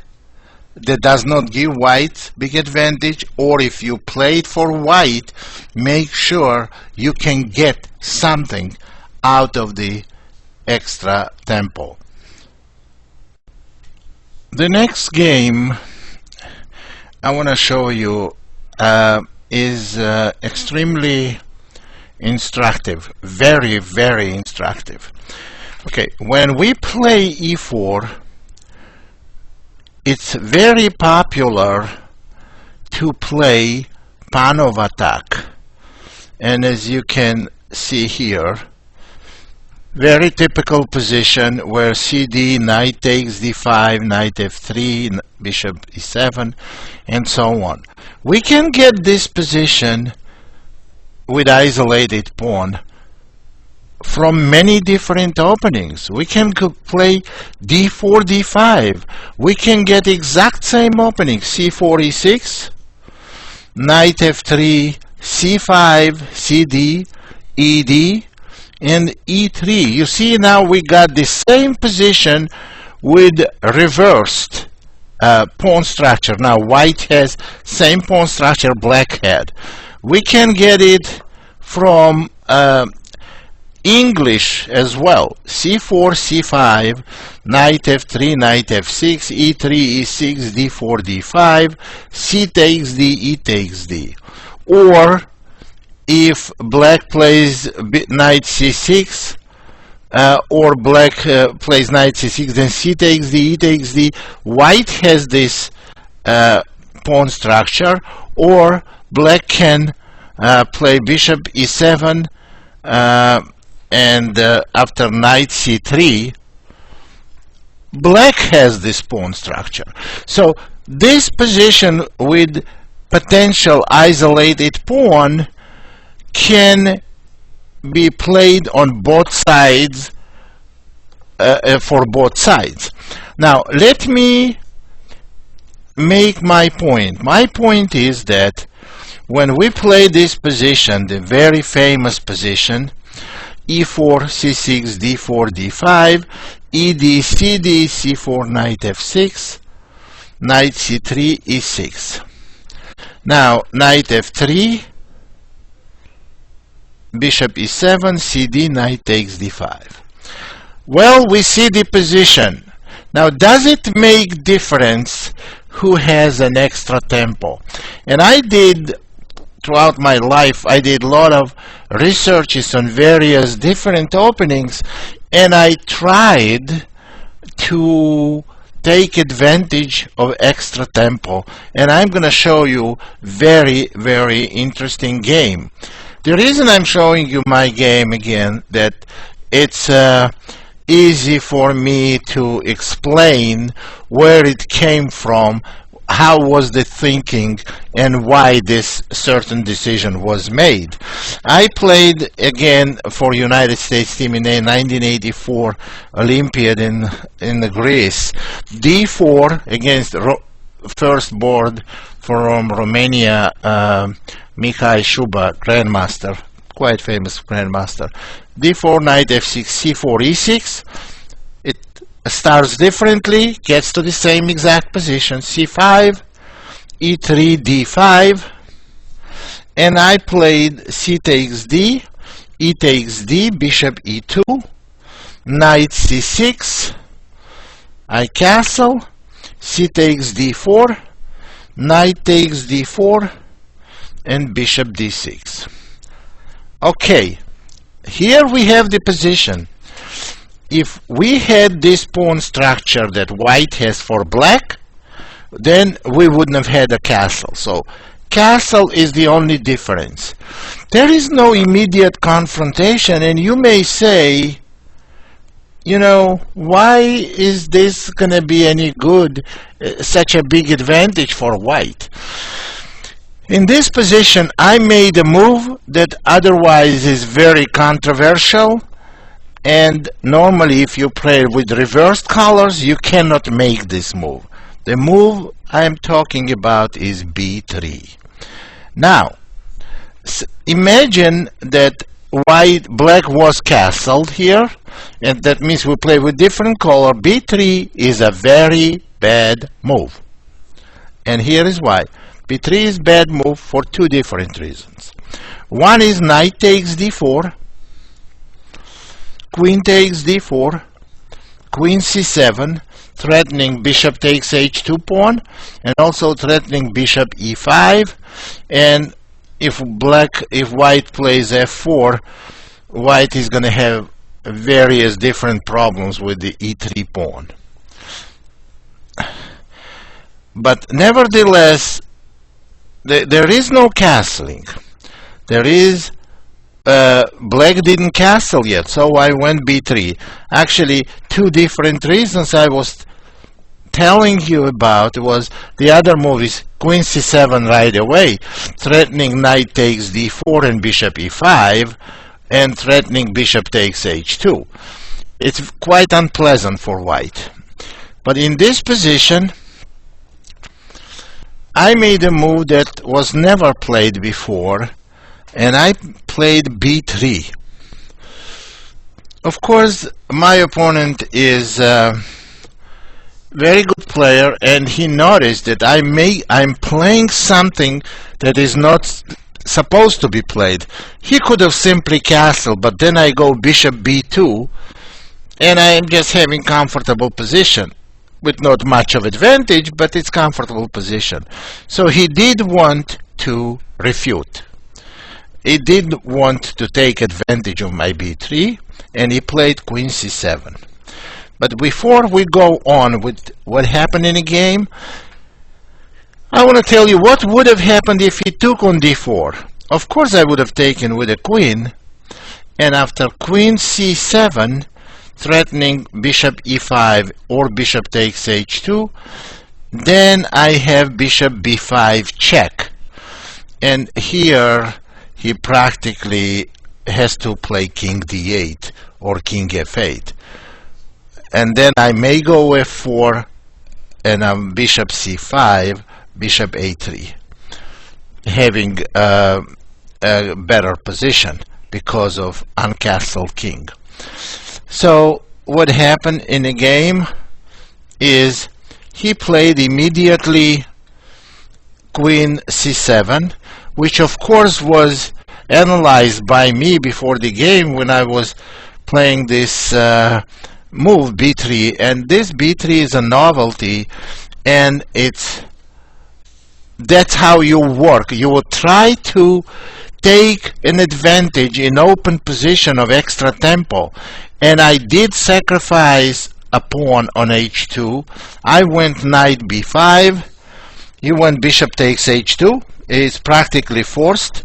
that does not give white big advantage, or if you play it for white, make sure you can get something out of the extra tempo. The next game I want to show you is extremely instructive, very, very instructive. Okay, when we play e4, it's very popular to play Panov attack. And as you can see here, very typical position where cd, knight takes d5, knight f3, bishop e7, and so on. We can get this position with isolated pawn from many different openings. We can play d4, d5. We can get exact same opening, c4, e6, knight f3, c5, cd, ed, and e3. You see, now we got the same position with reversed pawn structure. Now white has same pawn structure black had. We can get it from English as well. c4, c5, knight f3, knight f6, e3, e6, d4, d5, c takes d, e takes d. Or if black plays knight c6, or black plays knight c6, then c takes d, e takes d. White has this pawn structure, or black can play bishop e7, and after knight c3, black has this pawn structure. So this position with potential isolated pawn can be played on both sides, for both sides. Now let me make my point. My point is that when we play this position, the very famous position, e4, c6, d4, d5, ed, cd, c4, knight f6, knight c3, e6. Now knight f3, bishop e7, cd, knight takes d5. Well, we see the position. Now, does it make difference who has an extra tempo? And I did, throughout my life, I did a lot of researches on various different openings, and I tried to take advantage of extra tempo. And I'm going to show you very, very interesting game. The reason I'm showing you my game again, that it's easy for me to explain where it came from, how was the thinking, and why this certain decision was made. I played again for United States team in the 1984 Olympiad in Greece. D4 against first board from Romania, Mihai Shuba, grandmaster, quite famous grandmaster. D4, knight f6, c4, e6. It starts differently, gets to the same exact position, c5, e3, d5, and I played c takes d, e takes d, bishop e2, knight c6, I castle, c takes d4, knight takes d4, and bishop d6. Okay, here we have the position. If we had this pawn structure that white has for black, then we wouldn't have had a castle. So castle is the only difference. There is no immediate confrontation, and you may say, you know, why is this going to be any good, such a big advantage for white? In this position, I made a move that otherwise is very controversial, and normally if you play with reversed colors, you cannot make this move. The move I'm talking about is b3. Now, imagine that black was castled here, and that means we play with different color. b3 is a very bad move, and here is why. b3 is bad move for two different reasons. One is knight takes d4, queen takes d4, queen c7, threatening bishop takes h2 pawn, and also threatening bishop e5. And if white plays f4, white is going to have various different problems with the e3 pawn. But nevertheless, there is no castling. There is black didn't castle yet, so I went b3. Actually, two different reasons I was telling you about was the other move is queen c7 right away, threatening knight takes d4 and bishop e5, and threatening bishop takes h2. It's quite unpleasant for white. But in this position, I made a move that was never played before, and I played b3. Of course, my opponent is a very good player, and he noticed that I'm playing something that is not supposed to be played. He could have simply castled, but then I go bishop b2, and I'm just having comfortable position, with not much of advantage, but it's comfortable position. So he did want to refute. He did want to take advantage of my b3, and he played queen c7. But before we go on with what happened in the game, I want to tell you what would have happened if he took on d4. Of course, I would have taken with a queen, and after queen c7, threatening bishop e5 or bishop takes h2, then I have bishop b5 check. And here he practically has to play king d8 or king f8. And then I may go f4 and bishop c5, bishop a3, having a better position because of uncastled king. So what happened in the game is he played immediately queen c7, which of course was analyzed by me before the game when I was playing this move b3, and this b3 is a novelty, and that's how you work. You will try to take an advantage in open position of extra tempo, and I did sacrifice a pawn on h2. I went knight b5. He went bishop takes h2. It's practically forced,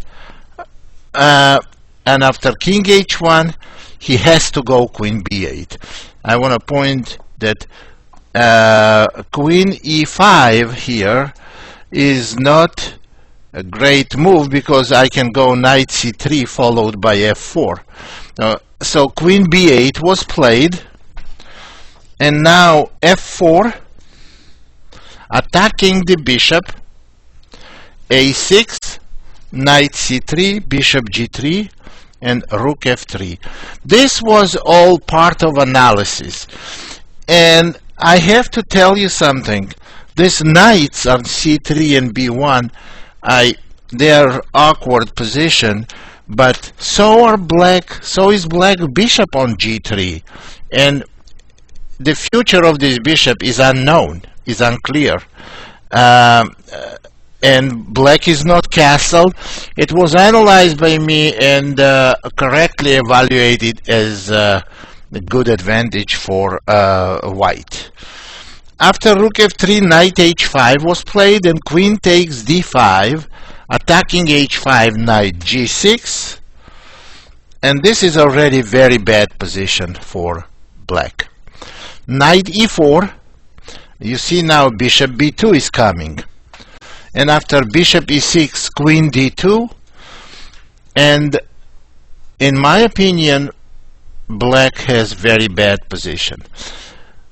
and after king h1 he has to go queen b8. I want to point that queen e5 here is not a great move, because I can go knight c3 followed by f4. So queen b8 was played, and now f4, attacking the bishop, a6, knight c3, bishop g3, and rook f3. This was all part of analysis, and I have to tell you something. These knights on c3 and b1, they are awkward position, but so is black bishop on g3, and the future of this bishop is unknown, is unclear. And black is not castled. It was analyzed by me and correctly evaluated as a good advantage for white. After rook f3, knight h5 was played, and queen takes d5, attacking h5, knight g6, and this is already very bad position for black. Knight e4, you see now bishop b2 is coming, and after bishop e6, queen d2, and in my opinion black has very bad position.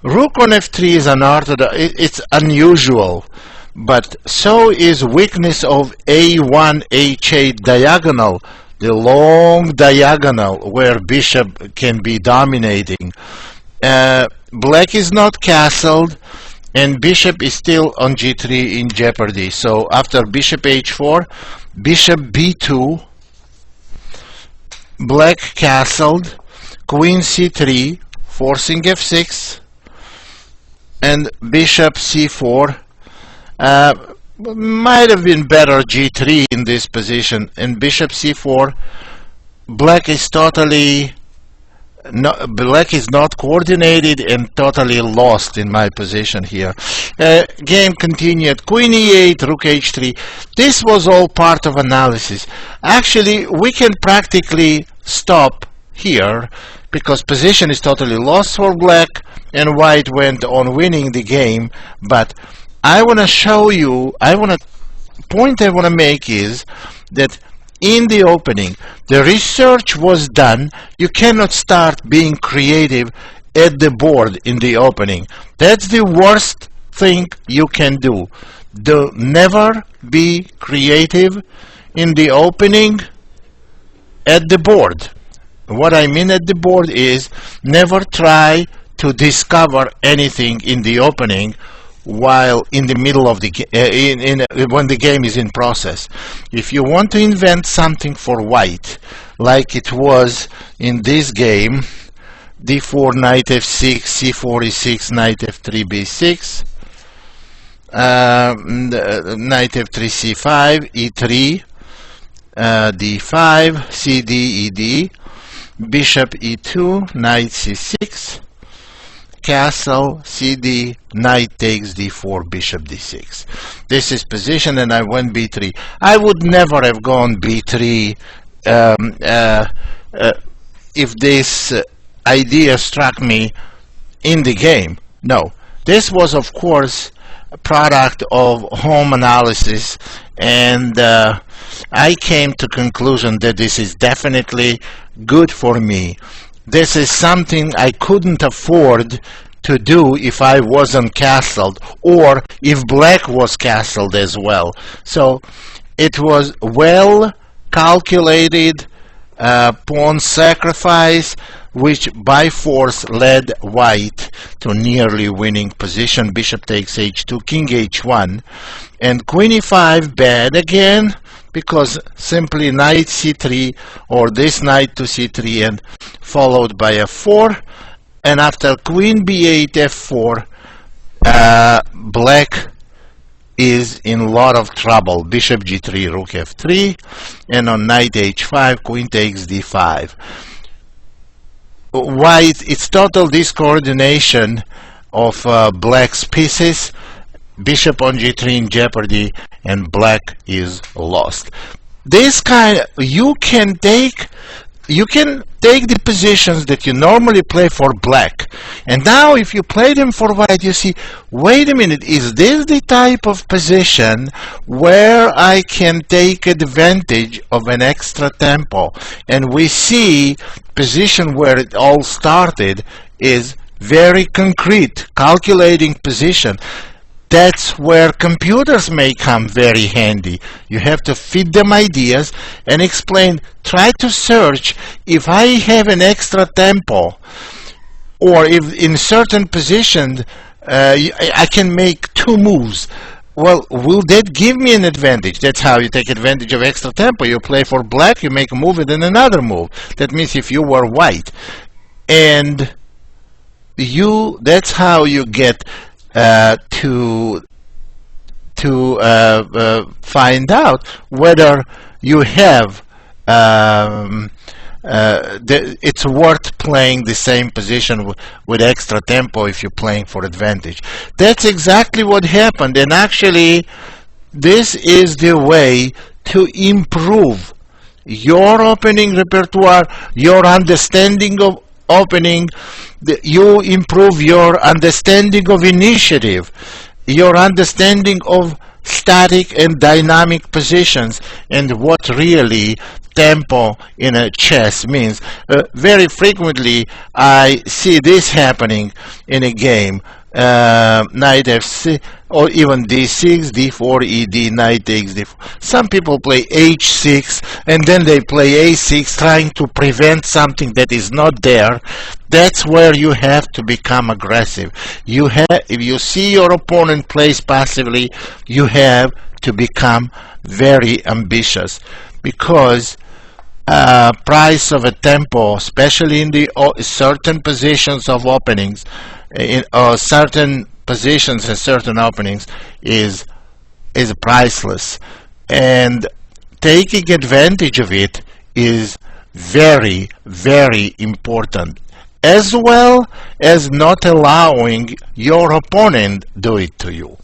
Rook on f3 is unorthodox, it's unusual, but so is weakness of a1 h8 diagonal, the long diagonal where bishop can be dominating. Black is not castled, and bishop is still on g3 in jeopardy. So after bishop h4, bishop b2, black castled, queen c3, forcing f6, and bishop c4. Might have been better g3 in this position, and bishop c4. Black is not coordinated and totally lost in my position here. Game continued, queen e8, rook h3. This was all part of analysis. Actually, we can practically stop here, because position is totally lost for black, and white went on winning the game. But I want to show you, point I want to make is that in the opening, the research was done. You cannot start being creative at the board in the opening. That's the worst thing you can do. Never be creative in the opening at the board. What I mean at the board is never try to discover anything in the opening while in the middle of the when the game is in process. If you want to invent something for white, like it was in this game, d4, knight f6, c4, e6, knight f3, b6, knight f3, c5, e3, d5, cd, ed, bishop e2, knight c6, castle, cd, knight takes d4, bishop d6. This is position, and I went b3. I would never have gone b3 if this idea struck me in the game. No, this was of course a product of home analysis, and I came to conclusion that this is definitely good for me. This is something I couldn't afford to do if I wasn't castled, or if black was castled as well. So it was well calculated pawn sacrifice, which by force led white to nearly winning position. Bishop takes h2, king h1, and queen e5 bad again, because simply knight c3, or this knight to c3, and followed by f4, and after queen b8 f4, black is in a lot of trouble. Bishop g3, rook f3, and on knight h5, queen takes d5. Why? It's total discoordination of black's pieces. Bishop on g3 in jeopardy, and black is lost. This kind, you can take the positions that you normally play for black, and now if you play them for white, you see, wait a minute, is this the type of position where I can take advantage of an extra tempo? And we see position where it all started is very concrete, calculating position. That's where computers may come very handy. You have to feed them ideas and explain, try to search if I have an extra tempo, or if in certain positions I can make two moves. Well, will that give me an advantage? That's how you take advantage of extra tempo. You play for black, you make a move and then another move. That means if you were white. And that's how you get to find out whether you have it's worth playing the same position with extra tempo if you're playing for advantage. That's exactly what happened, and actually this is the way to improve your opening repertoire, your understanding of opening. You improve your understanding of initiative, your understanding of static and dynamic positions, and what really tempo in a chess means. Very frequently I see this happening in a game. Knight f6, or even d6, d4, ed, knight takes d4. Some people play h6 and then they play a6, trying to prevent something that is not there. That's where you have to become aggressive. If you see your opponent plays passively, you have to become very ambitious, because price of a tempo, especially in the certain positions of openings, in certain positions and certain openings, is priceless, and taking advantage of it is very, very important, as well as not allowing your opponent do it to you.